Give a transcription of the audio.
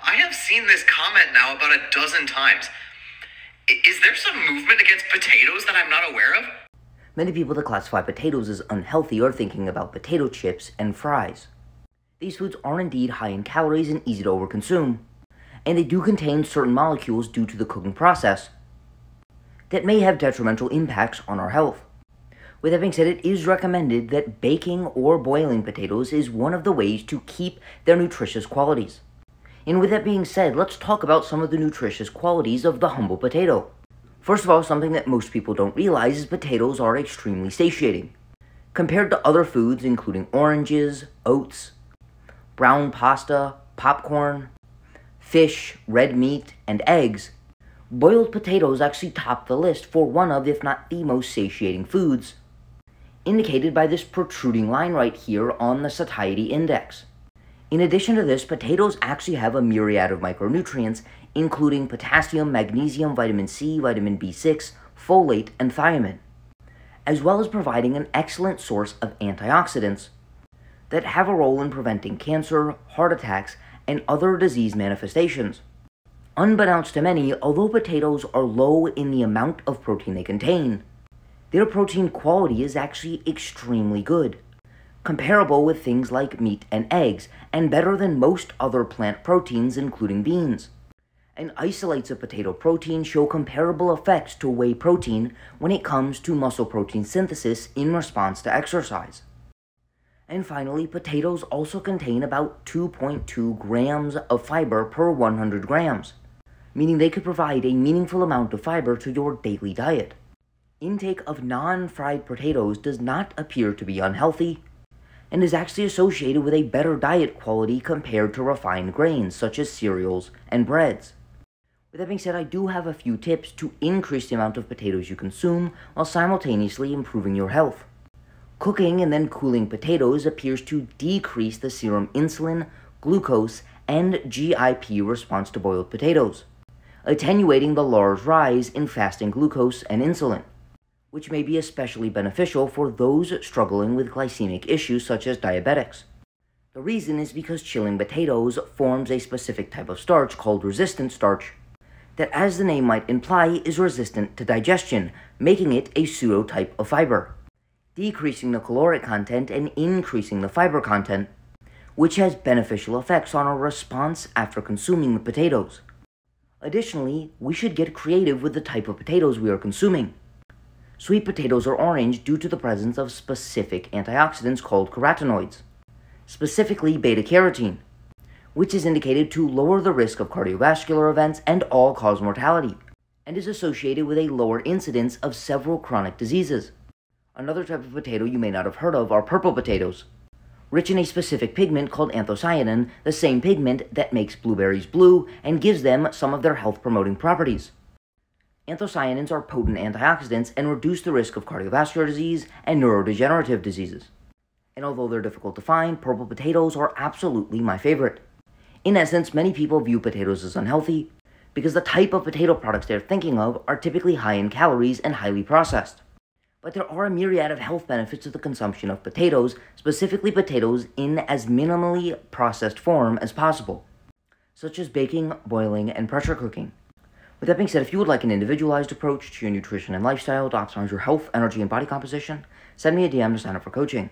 I have seen this comment now about a dozen times. Is there some movement against potatoes that I'm not aware of? Many people that classify potatoes as unhealthy are thinking about potato chips and fries. These foods are indeed high in calories and easy to overconsume, and they do contain certain molecules due to the cooking process that may have detrimental impacts on our health. With that being said, it is recommended that baking or boiling potatoes is one of the ways to keep their nutritious qualities. And with that being said, let's talk about some of the nutritious qualities of the humble potato. First of all, something that most people don't realize is potatoes are extremely satiating. Compared to other foods including oranges, oats, brown pasta, popcorn, fish, red meat, and eggs, boiled potatoes actually top the list for one of, if not the most satiating foods, indicated by this protruding line right here on the satiety index. In addition to this, potatoes actually have a myriad of micronutrients, including potassium, magnesium, vitamin C, vitamin B6, folate, and thiamine, as well as providing an excellent source of antioxidants that have a role in preventing cancer, heart attacks, and other disease manifestations. Unbeknownst to many, although potatoes are low in the amount of protein they contain, their protein quality is actually extremely good, comparable with things like meat and eggs, and better than most other plant proteins including beans. And isolates of potato protein show comparable effects to whey protein when it comes to muscle protein synthesis in response to exercise. And finally, potatoes also contain about 2.2 grams of fiber per 100 grams, meaning they could provide a meaningful amount of fiber to your daily diet. Intake of non-fried potatoes does not appear to be unhealthy, and is actually associated with a better diet quality compared to refined grains such as cereals and breads. With that being said, I do have a few tips to increase the amount of potatoes you consume while simultaneously improving your health. Cooking and then cooling potatoes appears to decrease the serum insulin, glucose, and GIP response to boiled potatoes, attenuating the large rise in fasting glucose and insulin, which may be especially beneficial for those struggling with glycemic issues such as diabetics. The reason is because chilling potatoes forms a specific type of starch called resistant starch that, as the name might imply, is resistant to digestion, making it a pseudo-type of fiber, decreasing the caloric content and increasing the fiber content, which has beneficial effects on our response after consuming the potatoes. Additionally, we should get creative with the type of potatoes we are consuming. Sweet potatoes are orange due to the presence of specific antioxidants called carotenoids, specifically beta-carotene, which is indicated to lower the risk of cardiovascular events and all-cause mortality, and is associated with a lower incidence of several chronic diseases. Another type of potato you may not have heard of are purple potatoes, rich in a specific pigment called anthocyanin, the same pigment that makes blueberries blue and gives them some of their health-promoting properties. Anthocyanins are potent antioxidants and reduce the risk of cardiovascular disease and neurodegenerative diseases. And although they're difficult to find, purple potatoes are absolutely my favorite. In essence, many people view potatoes as unhealthy because the type of potato products they're thinking of are typically high in calories and highly processed. But there are a myriad of health benefits to the consumption of potatoes, specifically potatoes in as minimally processed form as possible, such as baking, boiling, and pressure cooking. With that being said, if you would like an individualized approach to your nutrition and lifestyle to optimize your health, energy, and body composition, send me a DM to sign up for coaching.